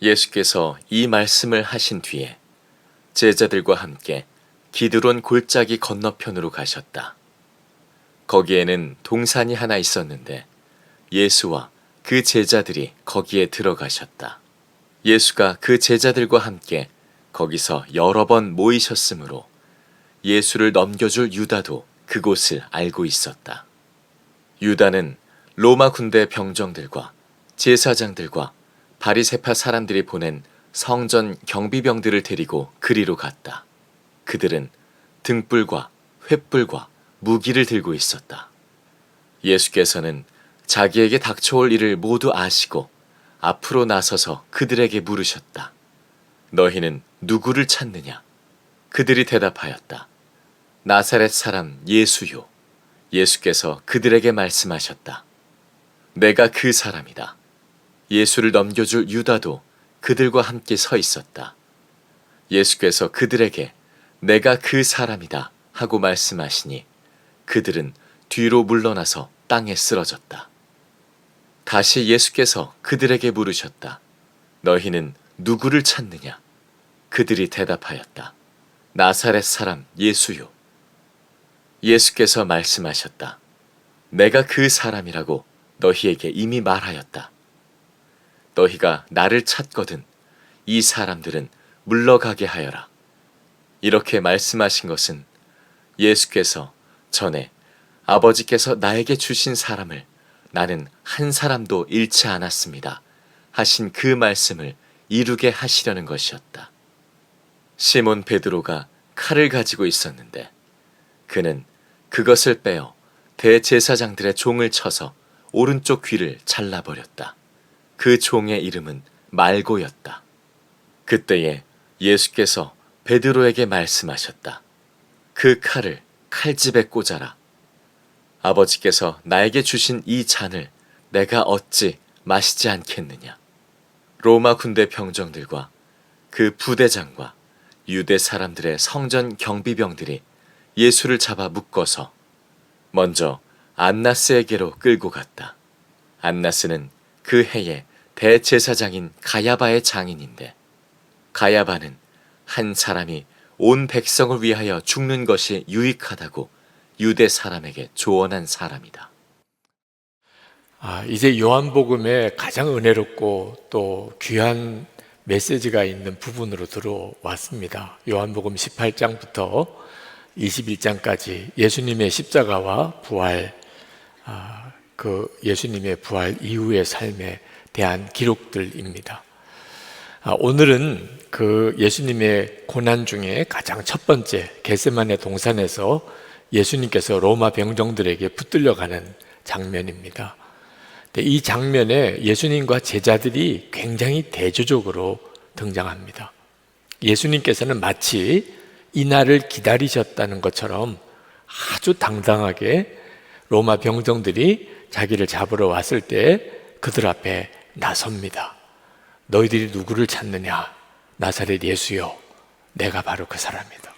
예수께서 이 말씀을 하신 뒤에 제자들과 함께 기드론 골짜기 건너편으로 가셨다. 거기에는 동산이 하나 있었는데 예수와 그 제자들이 거기에 들어가셨다. 예수가 그 제자들과 함께 거기서 여러 번 모이셨으므로 예수를 넘겨줄 유다도 그곳을 알고 있었다. 유다는 로마 군대 병정들과 제사장들과 바리새파 사람들이 보낸 성전 경비병들을 데리고 그리로 갔다. 그들은 등불과 횃불과 무기를 들고 있었다. 예수께서는 자기에게 닥쳐올 일을 모두 아시고 앞으로 나서서 그들에게 물으셨다. 너희는 누구를 찾느냐? 그들이 대답하였다. 나사렛 사람 예수요. 예수께서 그들에게 말씀하셨다. 내가 그 사람이다. 예수를 넘겨줄 유다도 그들과 함께 서 있었다. 예수께서 그들에게 내가 그 사람이다 하고 말씀하시니 그들은 뒤로 물러나서 땅에 쓰러졌다. 다시 예수께서 그들에게 물으셨다. 너희는 누구를 찾느냐? 그들이 대답하였다. 나사렛 사람 예수요. 예수께서 말씀하셨다. 내가 그 사람이라고 너희에게 이미 말하였다. 너희가 나를 찾거든 이 사람들은 물러가게 하여라. 이렇게 말씀하신 것은 예수께서 전에 아버지께서 나에게 주신 사람을 나는 한 사람도 잃지 않았습니다 하신 그 말씀을 이루게 하시려는 것이었다. 시몬 베드로가 칼을 가지고 있었는데 그는 그것을 빼어 대제사장들의 종을 쳐서 오른쪽 귀를 잘라버렸다. 그 종의 이름은 말고였다. 그때에 예수께서 베드로에게 말씀하셨다. 그 칼을 칼집에 꽂아라. 아버지께서 나에게 주신 이 잔을 내가 어찌 마시지 않겠느냐. 로마 군대 병정들과 그 부대장과 유대 사람들의 성전 경비병들이 예수를 잡아 묶어서 먼저 안나스에게로 끌고 갔다. 안나스는 그 해에 대제사장인 가야바의 장인인데 가야바는 한 사람이 온 백성을 위하여 죽는 것이 유익하다고 유대 사람에게 조언한 사람이다. 이제 요한복음에 가장 은혜롭고 또 귀한 메시지가 있는 부분으로 들어왔습니다. 요한복음 18장부터 21장까지 예수님의 십자가와 부활, 그 예수님의 부활 이후의 삶에 대한 기록들입니다. 오늘은 그 예수님의 고난 중에 가장 첫 번째 겟세마네 동산에서 예수님께서 로마 병정들에게 붙들려가는 장면입니다. 이 장면에 예수님과 제자들이 굉장히 대조적으로 등장합니다. 예수님께서는 마치 이 날을 기다리셨다는 것처럼 아주 당당하게 로마 병정들이 자기를 잡으러 왔을 때 그들 앞에 나섭니다. 너희들이 누구를 찾느냐? 나사렛 예수요. 내가 바로 그 사람이다.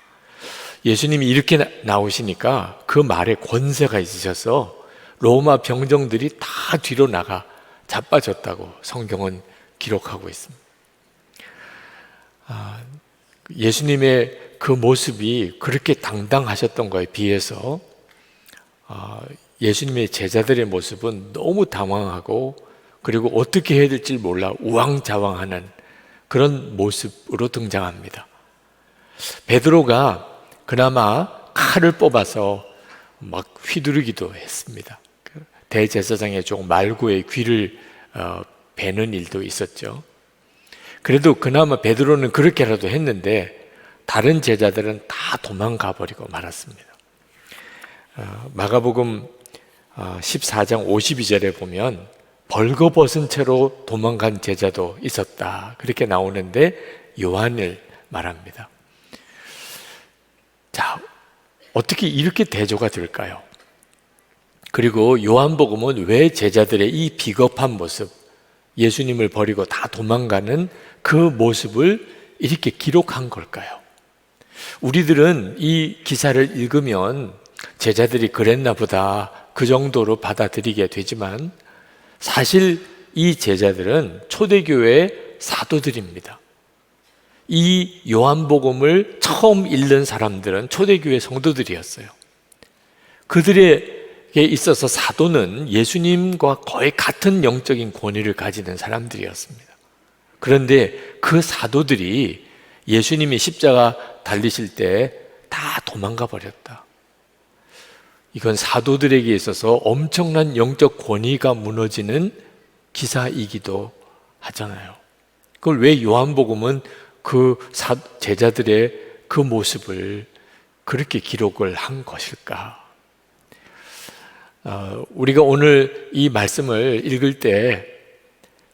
예수님이 이렇게 나오시니까 그 말에 권세가 있으셔서 로마 병정들이 다 뒤로 나가 자빠졌다고 성경은 기록하고 있습니다. 예수님의 그 모습이 그렇게 당당하셨던 거에 비해서 예수님의 제자들의 모습은 너무 당황하고 그리고 어떻게 해야 될지 몰라 우왕좌왕하는 그런 모습으로 등장합니다. 베드로가 그나마 칼을 뽑아서 막 휘두르기도 했습니다. 대제사장의 종 말고의 귀를 베는 일도 있었죠. 그래도 그나마 베드로는 그렇게라도 했는데 다른 제자들은 다 도망가 버리고 말았습니다. 마가복음 14장 52절에 보면 벌거벗은 채로 도망간 제자도 있었다 그렇게 나오는데 요한을 말합니다. 자, 어떻게 이렇게 대조가 될까요? 그리고 요한복음은 왜 제자들의 이 비겁한 모습, 예수님을 버리고 다 도망가는 그 모습을 이렇게 기록한 걸까요? 우리들은 이 기사를 읽으면 제자들이 그랬나 보다 그 정도로 받아들이게 되지만 사실 이 제자들은 초대교회의 사도들입니다. 이 요한복음을 처음 읽는 사람들은 초대교회 성도들이었어요. 그들에게 있어서 사도는 예수님과 거의 같은 영적인 권위를 가지는 사람들이었습니다. 그런데 그 사도들이 예수님이 십자가 달리실 때 다 도망가 버렸다. 이건 사도들에게 있어서 엄청난 영적 권위가 무너지는 기사이기도 하잖아요. 그걸 왜 요한복음은 그 제자들의 그 모습을 그렇게 기록을 한 것일까? 우리가 오늘 이 말씀을 읽을 때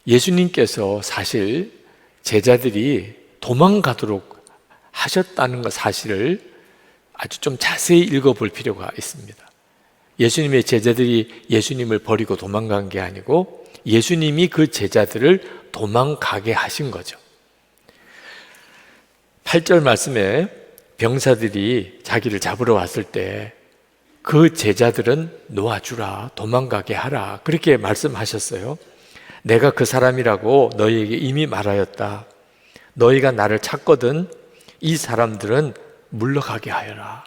예수님께서 사실 제자들이 도망가도록 하셨다는 것 사실을 아주 좀 자세히 읽어볼 필요가 있습니다. 예수님의 제자들이 예수님을 버리고 도망간 게 아니고 예수님이 그 제자들을 도망가게 하신 거죠. 8절 말씀에 병사들이 자기를 잡으러 왔을 때 그 제자들은 놓아주라, 도망가게 하라, 그렇게 말씀하셨어요. 내가 그 사람이라고 너희에게 이미 말하였다. 너희가 나를 찾거든 이 사람들은 물러가게 하여라.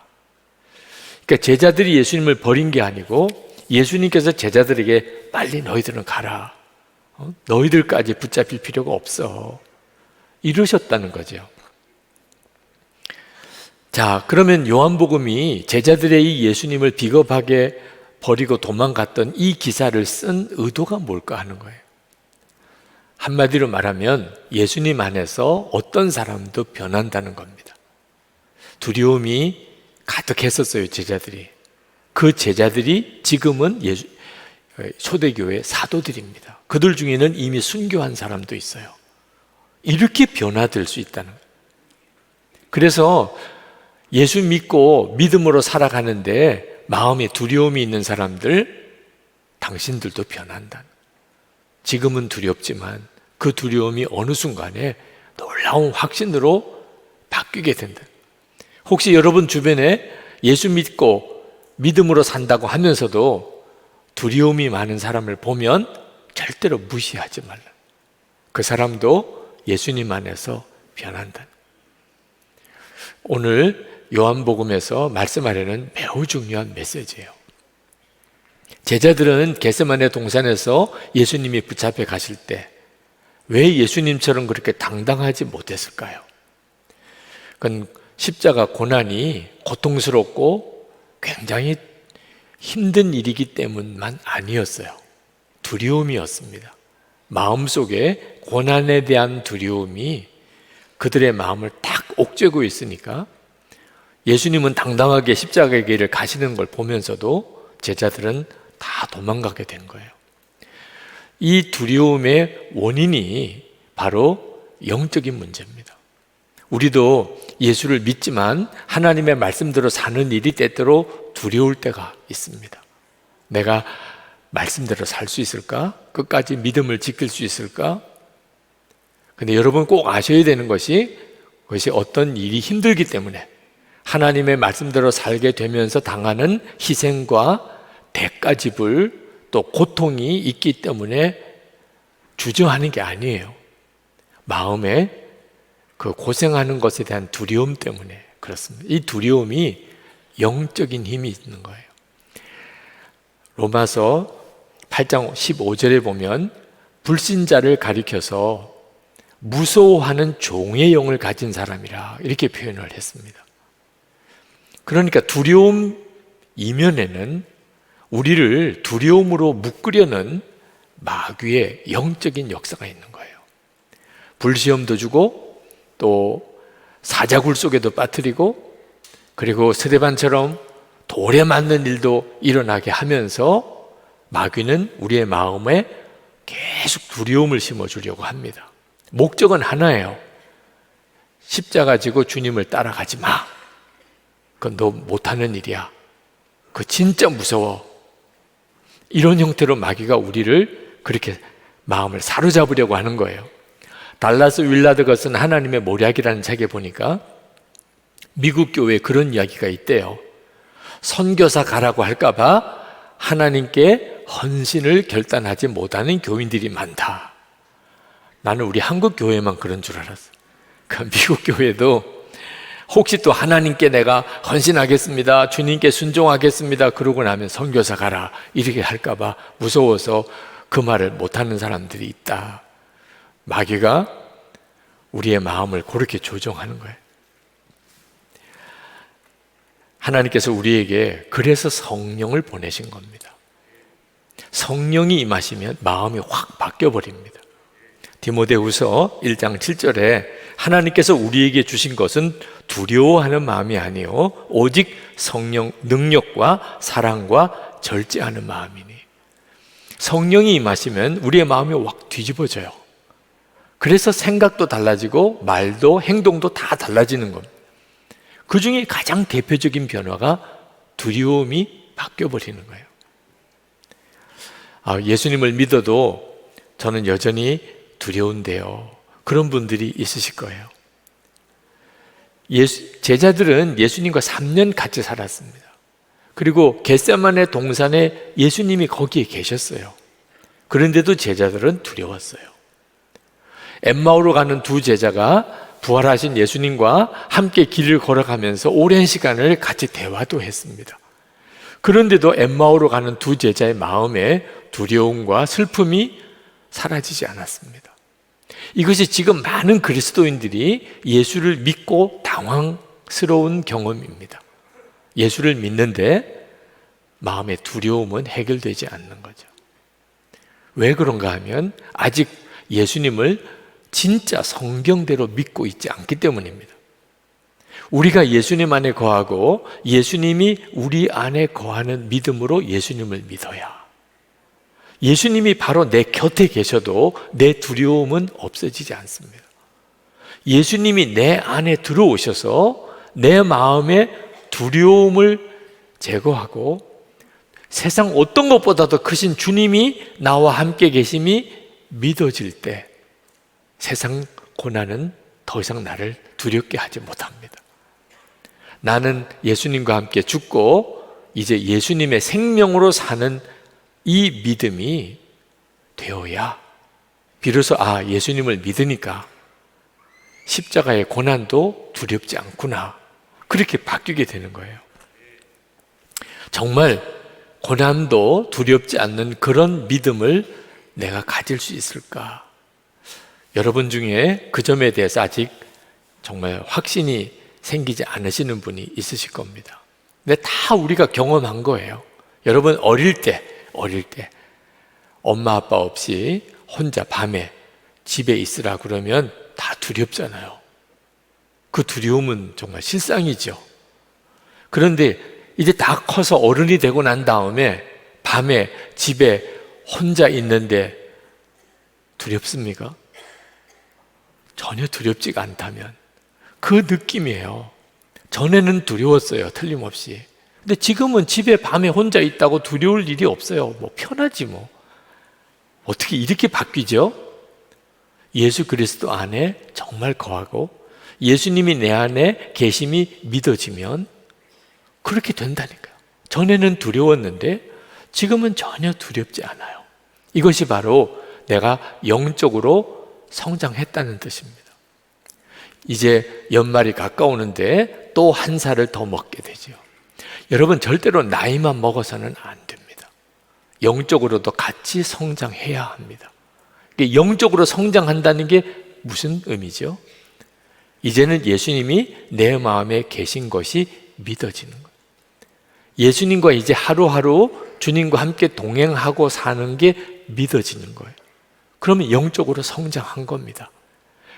그러니까 제자들이 예수님을 버린 게 아니고 예수님께서 제자들에게 빨리 너희들은 가라, 너희들까지 붙잡힐 필요가 없어, 이러셨다는 거죠. 자, 그러면 요한복음이 제자들의 이 예수님을 비겁하게 버리고 도망갔던 이 기사를 쓴 의도가 뭘까 하는 거예요. 한마디로 말하면 예수님 안에서 어떤 사람도 변한다는 겁니다. 두려움이 가득했었어요, 제자들이. 그 제자들이 지금은 초대교회 사도들입니다. 그들 중에는 이미 순교한 사람도 있어요. 이렇게 변화될 수 있다는 거예요. 그래서 예수 믿고 믿음으로 살아가는데 마음에 두려움이 있는 사람들, 당신들도 변한다. 지금은 두렵지만 그 두려움이 어느 순간에 놀라운 확신으로 바뀌게 된다. 혹시 여러분 주변에 예수 믿고 믿음으로 산다고 하면서도 두려움이 많은 사람을 보면 절대로 무시하지 말라. 그 사람도 예수님 안에서 변한다. 오늘 요한복음에서 말씀하려는 매우 중요한 메시지예요. 제자들은 겟세마네 동산에서 예수님이 붙잡혀 가실 때 왜 예수님처럼 그렇게 당당하지 못했을까요? 그건 십자가 고난이 고통스럽고 굉장히 힘든 일이기 때문만 아니었어요. 두려움이었습니다. 마음속에 고난에 대한 두려움이 그들의 마음을 딱 옥죄고 있으니까 예수님은 당당하게 십자가의 길을 가시는 걸 보면서도 제자들은 다 도망가게 된 거예요. 이 두려움의 원인이 바로 영적인 문제입니다. 우리도 예수를 믿지만 하나님의 말씀대로 사는 일이 때때로 두려울 때가 있습니다. 내가 말씀대로 살 수 있을까? 끝까지 믿음을 지킬 수 있을까? 근데 여러분 꼭 아셔야 되는 것이 그것이 어떤 일이 힘들기 때문에 하나님의 말씀대로 살게 되면서 당하는 희생과 대가지불 또 고통이 있기 때문에 주저하는 게 아니에요. 마음에 그 고생하는 것에 대한 두려움 때문에 그렇습니다. 이 두려움이 영적인 힘이 있는 거예요. 로마서 8장 15절에 보면 불신자를 가리켜서 무서워하는 종의 영을 가진 사람이라 이렇게 표현을 했습니다. 그러니까 두려움 이면에는 우리를 두려움으로 묶으려는 마귀의 영적인 역사가 있는 거예요. 불시험도 주고 또 사자굴 속에도 빠뜨리고 그리고 스데반처럼 돌에 맞는 일도 일어나게 하면서 마귀는 우리의 마음에 계속 두려움을 심어주려고 합니다. 목적은 하나예요. 십자가 지고 주님을 따라가지 마. 그건 너 못하는 일이야. 그거 진짜 무서워. 이런 형태로 마귀가 우리를 그렇게 마음을 사로잡으려고 하는 거예요. 달라스 윌라드가 쓴 하나님의 모략이라는 책에 보니까 미국 교회에 그런 이야기가 있대요. 선교사 가라고 할까봐 하나님께 헌신을 결단하지 못하는 교인들이 많다. 나는 우리 한국 교회만 그런 줄 알았어. 그 미국 교회도 혹시 또 하나님께 내가 헌신하겠습니다, 주님께 순종하겠습니다 그러고 나면 선교사 가라 이렇게 할까봐 무서워서 그 말을 못하는 사람들이 있다. 마귀가 우리의 마음을 그렇게 조종하는 거예요. 하나님께서 우리에게 그래서 성령을 보내신 겁니다. 성령이 임하시면 마음이 확 바뀌어버립니다. 디모데후서 1장 7절에 하나님께서 우리에게 주신 것은 두려워하는 마음이 아니요 오직 성령 능력과 사랑과 절제하는 마음이니. 성령이 임하시면 우리의 마음이 확 뒤집어져요. 그래서 생각도 달라지고 말도 행동도 다 달라지는 겁니다. 그 중에 가장 대표적인 변화가 두려움이 바뀌어버리는 거예요. 예수님을 믿어도 저는 여전히 두려운데요. 그런 분들이 있으실 거예요. 제자들은 예수님과 3년 같이 살았습니다. 그리고 겟세마네 동산에 예수님이 거기에 계셨어요. 그런데도 제자들은 두려웠어요. 엠마오로 가는 두 제자가 부활하신 예수님과 함께 길을 걸어가면서 오랜 시간을 같이 대화도 했습니다. 그런데도 엠마오로 가는 두 제자의 마음에 두려움과 슬픔이 사라지지 않았습니다. 이것이 지금 많은 그리스도인들이 예수를 믿고 당황스러운 경험입니다. 예수를 믿는데 마음의 두려움은 해결되지 않는 거죠. 왜 그런가 하면 아직 예수님을 진짜 성경대로 믿고 있지 않기 때문입니다. 우리가 예수님 안에 거하고 예수님이 우리 안에 거하는 믿음으로 예수님을 믿어야, 예수님이 바로 내 곁에 계셔도 내 두려움은 없어지지 않습니다. 예수님이 내 안에 들어오셔서 내 마음의 두려움을 제거하고 세상 어떤 것보다도 크신 주님이 나와 함께 계심이 믿어질 때 세상 고난은 더 이상 나를 두렵게 하지 못합니다. 나는 예수님과 함께 죽고 이제 예수님의 생명으로 사는 이 믿음이 되어야 비로소 예수님을 믿으니까 십자가의 고난도 두렵지 않구나, 그렇게 바뀌게 되는 거예요. 정말 고난도 두렵지 않는 그런 믿음을 내가 가질 수 있을까? 여러분 중에 그 점에 대해서 아직 정말 확신이 생기지 않으시는 분이 있으실 겁니다. 근데 다 우리가 경험한 거예요. 여러분 어릴 때 엄마 아빠 없이 혼자 밤에 집에 있으라 그러면 다 두렵잖아요. 그 두려움은 정말 실상이죠. 그런데 이제 다 커서 어른이 되고 난 다음에 밤에 집에 혼자 있는데 두렵습니까? 전혀 두렵지가 않다면 그 느낌이에요. 전에는 두려웠어요, 틀림없이. 근데 지금은 집에 밤에 혼자 있다고 두려울 일이 없어요. 편하지 뭐. 어떻게 이렇게 바뀌죠? 예수 그리스도 안에 정말 거하고 예수님이 내 안에 계심이 믿어지면 그렇게 된다니까요. 전에는 두려웠는데 지금은 전혀 두렵지 않아요. 이것이 바로 내가 영적으로 성장했다는 뜻입니다. 이제 연말이 가까우는데 또 한 살을 더 먹게 되죠. 여러분 절대로 나이만 먹어서는 안 됩니다. 영적으로도 같이 성장해야 합니다. 영적으로 성장한다는 게 무슨 의미죠? 이제는 예수님이 내 마음에 계신 것이 믿어지는 거예요. 예수님과 이제 하루하루 주님과 함께 동행하고 사는 게 믿어지는 거예요. 그러면 영적으로 성장한 겁니다.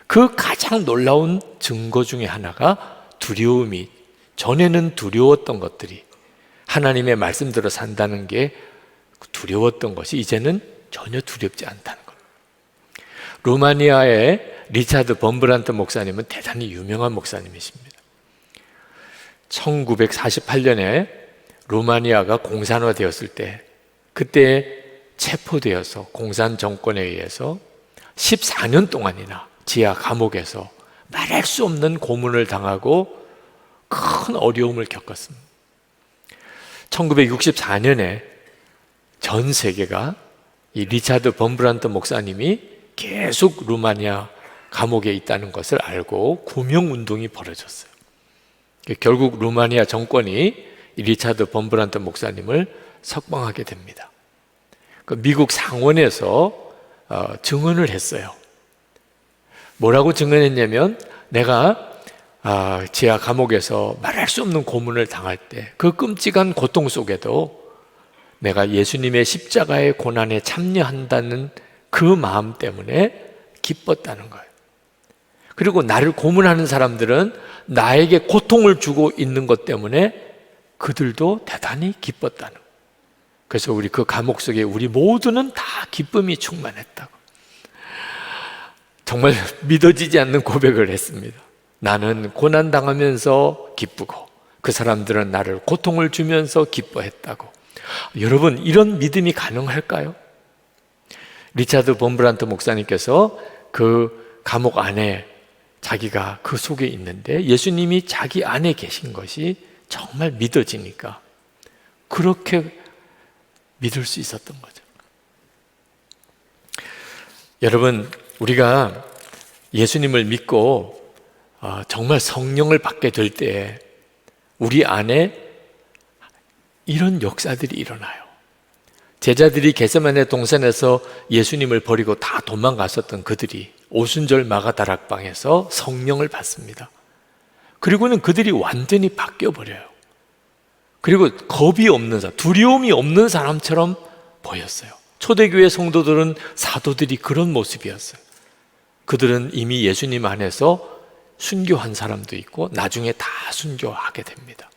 그 가장 놀라운 증거 중에 하나가 두려움이, 전에는 두려웠던 것들이 하나님의 말씀대로 산다는 게 두려웠던 것이 이제는 전혀 두렵지 않다는 겁니다. 루마니아의 리차드 범브란트 목사님은 대단히 유명한 목사님이십니다. 1948년에 루마니아가 공산화되었을 때 그때 체포되어서 공산 정권에 의해서 14년 동안이나 지하 감옥에서 말할 수 없는 고문을 당하고 큰 어려움을 겪었습니다. 1964년에 전 세계가 이 리차드 범브란트 목사님이 계속 루마니아 감옥에 있다는 것을 알고 구명운동이 벌어졌어요. 결국 루마니아 정권이 리차드 범브란트 목사님을 석방하게 됩니다. 미국 상원에서 증언을 했어요. 뭐라고 증언했냐면, 내가 지하 감옥에서 말할 수 없는 고문을 당할 때 그 끔찍한 고통 속에도 내가 예수님의 십자가의 고난에 참여한다는 그 마음 때문에 기뻤다는 거예요. 그리고 나를 고문하는 사람들은 나에게 고통을 주고 있는 것 때문에 그들도 대단히 기뻤다는 거예요. 그래서 우리 그 감옥 속에 우리 모두는 다 기쁨이 충만했다고. 정말 믿어지지 않는 고백을 했습니다. 나는 고난당하면서 기쁘고 그 사람들은 나를 고통을 주면서 기뻐했다고. 여러분, 이런 믿음이 가능할까요? 리차드 범브란트 목사님께서 그 감옥 안에 자기가 그 속에 있는데 예수님이 자기 안에 계신 것이 정말 믿어지니까 그렇게 믿을 수 있었던 거죠. 여러분, 우리가 예수님을 믿고 정말 성령을 받게 될 때 우리 안에 이런 역사들이 일어나요. 제자들이 겟세마네 동산에서 예수님을 버리고 다 도망갔었던 그들이 오순절 마가다락방에서 성령을 받습니다. 그리고는 그들이 완전히 바뀌어버려요. 그리고 겁이 없는 사람, 두려움이 없는 사람처럼 보였어요. 초대교회 성도들은 사도들이 그런 모습이었어요. 그들은 이미 예수님 안에서 순교한 사람도 있고 나중에 다 순교하게 됩니다.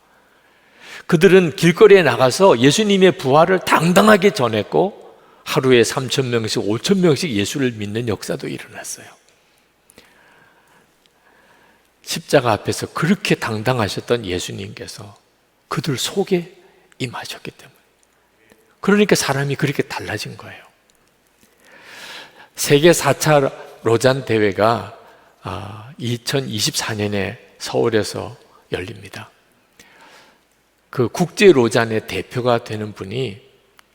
그들은 길거리에 나가서 예수님의 부활을 당당하게 전했고 하루에 3,000명씩 5,000명씩 예수를 믿는 역사도 일어났어요. 십자가 앞에서 그렇게 당당하셨던 예수님께서 그들 속에 임하셨기 때문에, 그러니까 사람이 그렇게 달라진 거예요. 세계 4차 로잔 대회가 2024년에 서울에서 열립니다. 그 국제 로잔의 대표가 되는 분이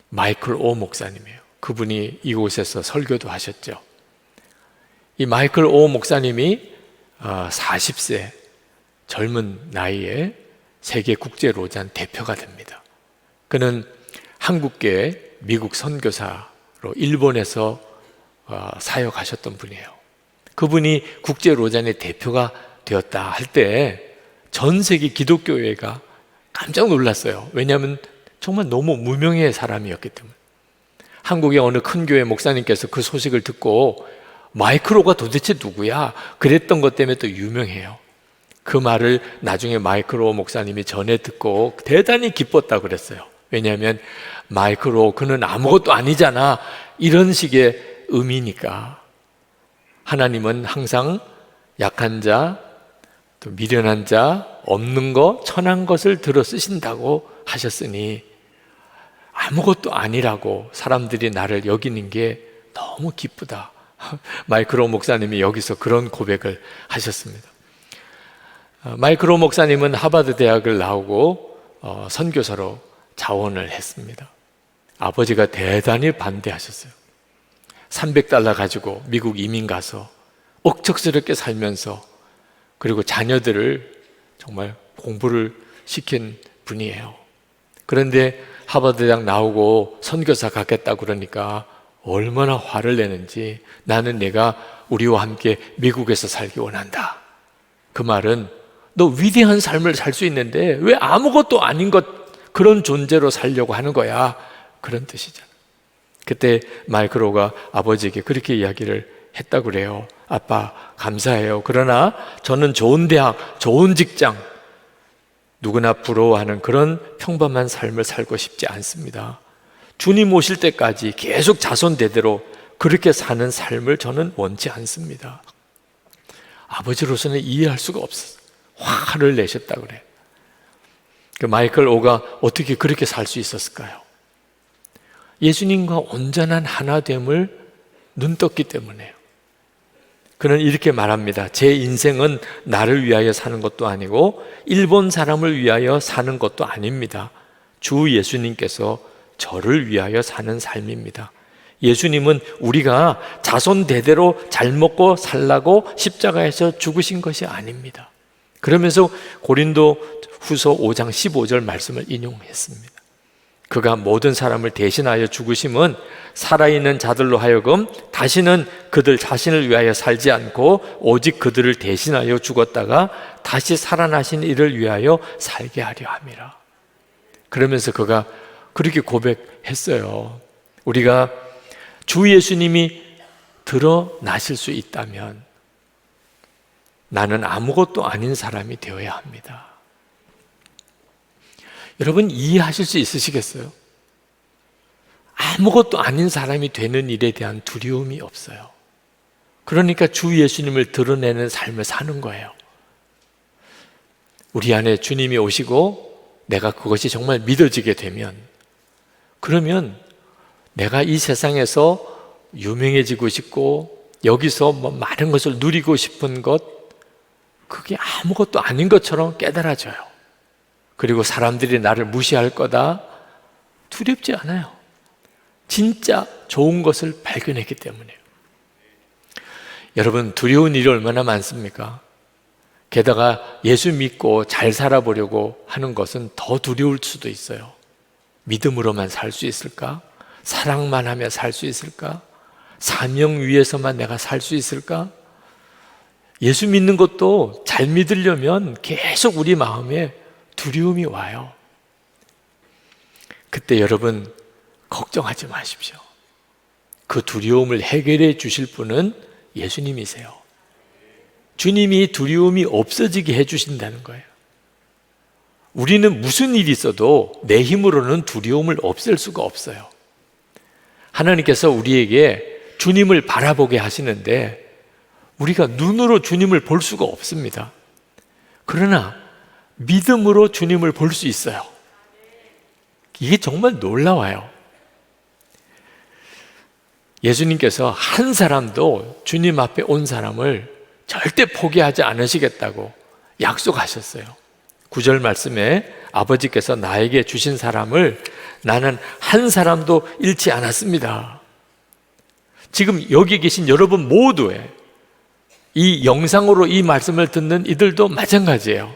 마이클 오 목사님이에요. 그분이 이곳에서 설교도 하셨죠. 이 마이클 오 목사님이 40세 젊은 나이에 세계 국제 로잔 대표가 됩니다. 그는 한국계 미국 선교사로 일본에서 사역하셨던 분이에요. 그분이 국제 로잔의 대표가 되었다 할 때 전 세계 기독교회가 깜짝 놀랐어요. 왜냐하면 정말 너무 무명의 사람이었기 때문에. 한국의 어느 큰 교회 목사님께서 그 소식을 듣고 마이클로가 도대체 누구야? 그랬던 것 때문에 또 유명해요. 그 말을 나중에 마이클로 목사님이 전해 듣고 대단히 기뻤다고 그랬어요. 왜냐하면 마이클로 그는 아무것도 아니잖아, 이런 식의 의미니까. 하나님은 항상 약한 자, 또 미련한 자, 없는 것, 천한 것을 들어 쓰신다고 하셨으니 아무것도 아니라고 사람들이 나를 여기는 게 너무 기쁘다. 마이클로 목사님이 여기서 그런 고백을 하셨습니다. 마이클로 목사님은 하버드 대학을 나오고 선교사로 자원을 했습니다. 아버지가 대단히 반대하셨어요. $300 가지고 미국 이민 가서 억척스럽게 살면서, 그리고 자녀들을 정말 공부를 시킨 분이에요. 그런데 하버드 대학 나오고 선교사 가겠다고 그러니까 얼마나 화를 내는지, 나는 내가 우리와 함께 미국에서 살기 원한다. 그 말은 너 위대한 삶을 살 수 있는데 왜 아무것도 아닌 것, 그런 존재로 살려고 하는 거야, 그런 뜻이잖아. 그때 마이클로가 아버지에게 그렇게 이야기를 했다고 그래요. 아빠, 감사해요. 그러나 저는 좋은 대학, 좋은 직장, 누구나 부러워하는 그런 평범한 삶을 살고 싶지 않습니다. 주님 오실 때까지 계속 자손 대대로 그렇게 사는 삶을 저는 원치 않습니다. 아버지로서는 이해할 수가 없었어요. 화를 내셨다고 그래요. 그 마이클 오가 어떻게 그렇게 살 수 있었을까요? 예수님과 온전한 하나됨을 눈떴기 때문에요. 그는 이렇게 말합니다. 제 인생은 나를 위하여 사는 것도 아니고 일본 사람을 위하여 사는 것도 아닙니다. 주 예수님께서 저를 위하여 사는 삶입니다. 예수님은 우리가 자손 대대로 잘 먹고 살라고 십자가에서 죽으신 것이 아닙니다. 그러면서 고린도 후서 5장 15절 말씀을 인용했습니다. 그가 모든 사람을 대신하여 죽으심은 살아있는 자들로 하여금 다시는 그들 자신을 위하여 살지 않고 오직 그들을 대신하여 죽었다가 다시 살아나신 이를 위하여 살게 하려 함이라. 그러면서 그가 그렇게 고백했어요. 우리가 주 예수님이 드러나실 수 있다면 나는 아무것도 아닌 사람이 되어야 합니다. 여러분 이해하실 수 있으시겠어요? 아무것도 아닌 사람이 되는 일에 대한 두려움이 없어요. 그러니까 주 예수님을 드러내는 삶을 사는 거예요. 우리 안에 주님이 오시고 내가 그것이 정말 믿어지게 되면, 그러면 내가 이 세상에서 유명해지고 싶고 여기서 뭐 많은 것을 누리고 싶은 것, 그게 아무것도 아닌 것처럼 깨달아져요. 그리고 사람들이 나를 무시할 거다, 두렵지 않아요. 진짜 좋은 것을 발견했기 때문이에요. 여러분, 두려운 일이 얼마나 많습니까? 게다가 예수 믿고 잘 살아보려고 하는 것은 더 두려울 수도 있어요. 믿음으로만 살 수 있을까? 사랑만 하며 살 수 있을까? 사명 위에서만 내가 살 수 있을까? 예수 믿는 것도 잘 믿으려면 계속 우리 마음에 두려움이 와요. 그때 여러분 걱정하지 마십시오. 그 두려움을 해결해 주실 분은 예수님이세요. 주님이 두려움이 없어지게 해주신다는 거예요. 우리는 무슨 일이 있어도 내 힘으로는 두려움을 없앨 수가 없어요. 하나님께서 우리에게 주님을 바라보게 하시는데 우리가 눈으로 주님을 볼 수가 없습니다. 그러나 믿음으로 주님을 볼 수 있어요. 이게 정말 놀라워요. 예수님께서 한 사람도 주님 앞에 온 사람을 절대 포기하지 않으시겠다고 약속하셨어요. 9절 말씀에 아버지께서 나에게 주신 사람을 나는 한 사람도 잃지 않았습니다. 지금 여기 계신 여러분 모두의 이 영상으로 이 말씀을 듣는 이들도 마찬가지예요.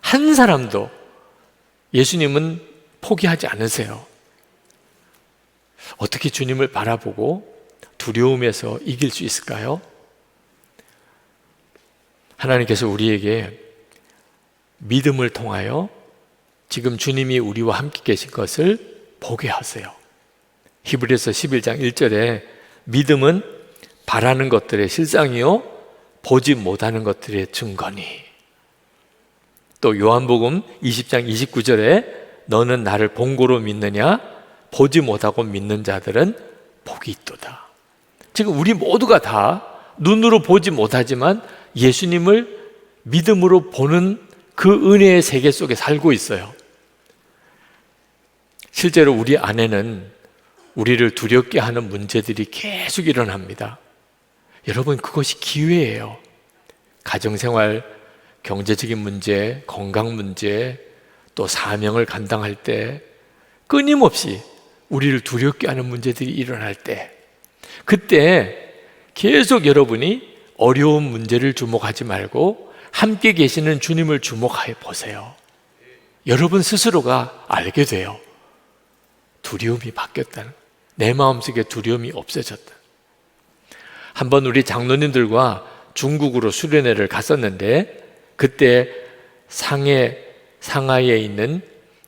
한 사람도 예수님은 포기하지 않으세요. 어떻게 주님을 바라보고 두려움에서 이길 수 있을까요? 하나님께서 우리에게 믿음을 통하여 지금 주님이 우리와 함께 계신 것을 보게 하세요. 히브리서 11장 1절에 믿음은 바라는 것들의 실상이요 보지 못하는 것들의 증거니. 또 요한복음 20장 29절에 너는 나를 본고로 믿느냐? 보지 못하고 믿는 자들은 복이 있도다. 지금 우리 모두가 다 눈으로 보지 못하지만 예수님을 믿음으로 보는 그 은혜의 세계 속에 살고 있어요. 실제로 우리 안에는 우리를 두렵게 하는 문제들이 계속 일어납니다. 여러분, 그것이 기회예요. 가정생활, 경제적인 문제, 건강 문제, 또 사명을 감당할 때 끊임없이 우리를 두렵게 하는 문제들이 일어날 때, 그때 계속 여러분이 어려운 문제를 주목하지 말고 함께 계시는 주님을 주목해 보세요. 여러분 스스로가 알게 돼요. 두려움이 바뀌었다는, 내 마음속에 두려움이 없어졌다. 한번 우리 장로님들과 중국으로 수련회를 갔었는데 그때 상하이에 있는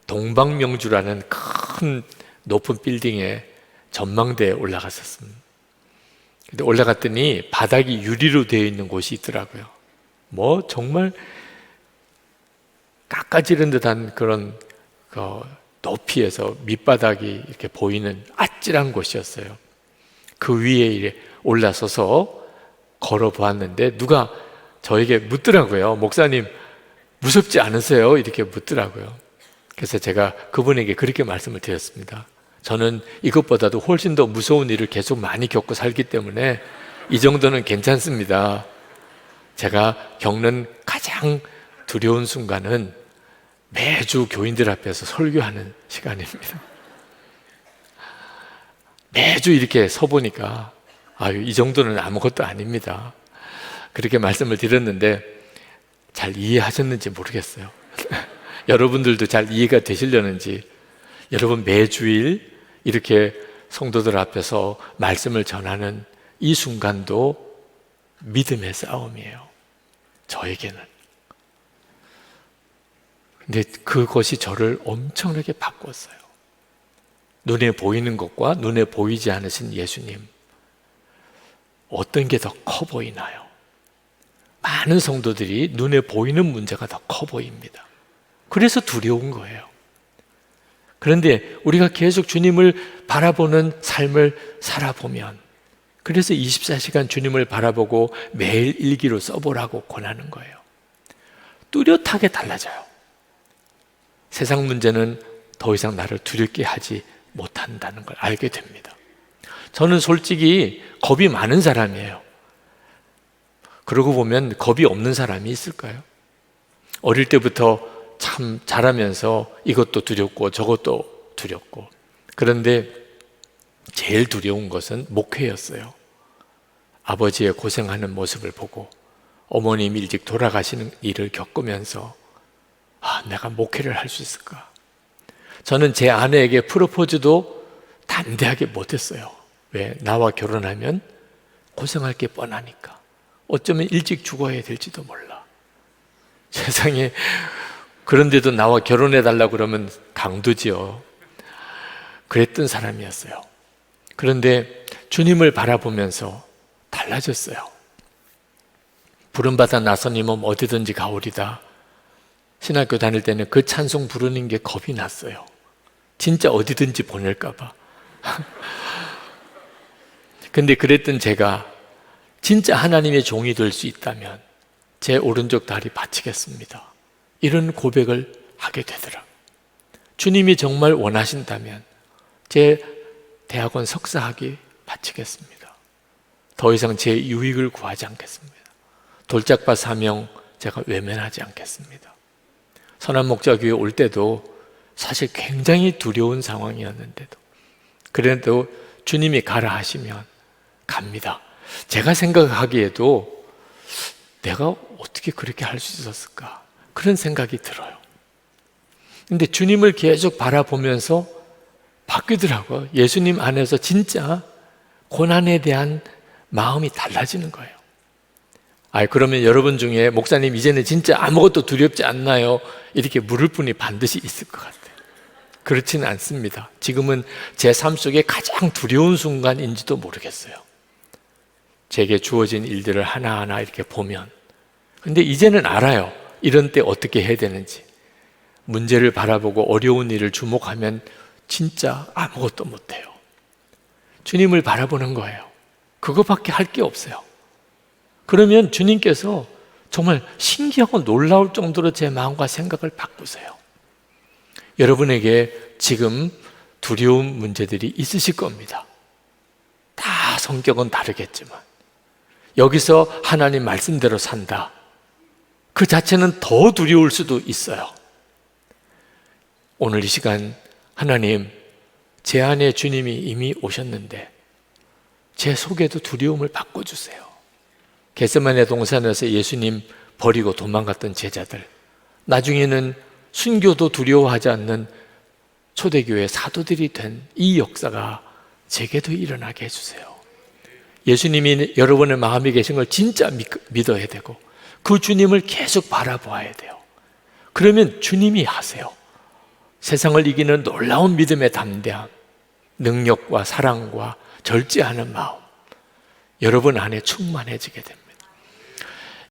동방명주라는 큰 높은 빌딩에 전망대에 올라갔었습니다. 근데 올라갔더니 바닥이 유리로 되어 있는 곳이 있더라고요. 뭐 정말 깎아지른 듯한 그런 높이에서 밑바닥이 이렇게 보이는 아찔한 곳이었어요. 그 위에 이렇게 올라서서 걸어 보았는데 누가 저에게 묻더라고요. 목사님 무섭지 않으세요? 이렇게 묻더라고요. 그래서 제가 그분에게 그렇게 말씀을 드렸습니다. 저는 이것보다도 훨씬 더 무서운 일을 계속 많이 겪고 살기 때문에 이 정도는 괜찮습니다. 제가 겪는 가장 두려운 순간은 매주 교인들 앞에서 설교하는 시간입니다. 매주 이렇게 서보니까 아유, 이 정도는 아무것도 아닙니다. 그렇게 말씀을 드렸는데 잘 이해하셨는지 모르겠어요. 여러분들도 잘 이해가 되시려는지. 여러분, 매주일 이렇게 성도들 앞에서 말씀을 전하는 이 순간도 믿음의 싸움이에요. 저에게는. 근데 그것이 저를 엄청나게 바꿨어요. 눈에 보이는 것과 눈에 보이지 않으신 예수님, 어떤 게 더 커 보이나요? 많은 성도들이 눈에 보이는 문제가 더 커 보입니다. 그래서 두려운 거예요. 그런데 우리가 계속 주님을 바라보는 삶을 살아보면, 그래서 24시간 주님을 바라보고 매일 일기로 써보라고 권하는 거예요. 뚜렷하게 달라져요. 세상 문제는 더 이상 나를 두렵게 하지 못한다는 걸 알게 됩니다. 저는 솔직히 겁이 많은 사람이에요. 그러고 보면 겁이 없는 사람이 있을까요? 어릴 때부터 참 자라면서 이것도 두렵고 저것도 두렵고, 그런데 제일 두려운 것은 목회였어요. 아버지의 고생하는 모습을 보고 어머님 일찍 돌아가시는 일을 겪으면서 내가 목회를 할 수 있을까? 저는 제 아내에게 프로포즈도 담대하게 못했어요. 왜? 나와 결혼하면 고생할 게 뻔하니까. 어쩌면 일찍 죽어야 될지도 몰라. 세상에, 그런데도 나와 결혼해달라고 그러면 강도지요. 그랬던 사람이었어요. 그런데 주님을 바라보면서 달라졌어요. 부름받아 나선 이몸 어디든지 가오리다. 신학교 다닐 때는 그 찬송 부르는 게 겁이 났어요. 진짜 어디든지 보낼까 봐. 근데 그랬던 제가 진짜 하나님의 종이 될 수 있다면 제 오른쪽 다리 바치겠습니다. 이런 고백을 하게 되더라고요. 주님이 정말 원하신다면 제 대학원 석사학위 바치겠습니다. 더 이상 제 유익을 구하지 않겠습니다. 돌짝밭 사명 제가 외면하지 않겠습니다. 선한목자교회 올 때도 사실 굉장히 두려운 상황이었는데도, 그래도 주님이 가라 하시면 갑니다. 제가 생각하기에도 내가 어떻게 그렇게 할 수 있었을까, 그런 생각이 들어요. 근데 주님을 계속 바라보면서 바뀌더라고요. 예수님 안에서 진짜 고난에 대한 마음이 달라지는 거예요. 그러면 여러분 중에 목사님 이제는 진짜 아무것도 두렵지 않나요? 이렇게 물을 분이 반드시 있을 것 같아요. 그렇지는 않습니다. 지금은 제 삶 속에 가장 두려운 순간인지도 모르겠어요. 제게 주어진 일들을 하나하나 이렇게 보면. 근데 이제는 알아요. 이런 때 어떻게 해야 되는지. 문제를 바라보고 어려운 일을 주목하면 진짜 아무것도 못해요. 주님을 바라보는 거예요. 그거밖에 할 게 없어요. 그러면 주님께서 정말 신기하고 놀라울 정도로 제 마음과 생각을 바꾸세요. 여러분에게 지금 두려운 문제들이 있으실 겁니다. 다 성격은 다르겠지만 여기서 하나님 말씀대로 산다, 그 자체는 더 두려울 수도 있어요. 오늘 이 시간 하나님, 제 안에 주님이 이미 오셨는데 제 속에도 두려움을 바꿔주세요. 겟세마네 동산에서 예수님 버리고 도망갔던 제자들, 나중에는 순교도 두려워하지 않는 초대교회 사도들이 된 이 역사가 제게도 일어나게 해주세요. 예수님이 여러분의 마음에 계신 걸 진짜 믿어야 되고 그 주님을 계속 바라보아야 돼요. 그러면 주님이 하세요. 세상을 이기는 놀라운 믿음의 담대함, 능력과 사랑과 절제하는 마음, 여러분 안에 충만해지게 됩니다.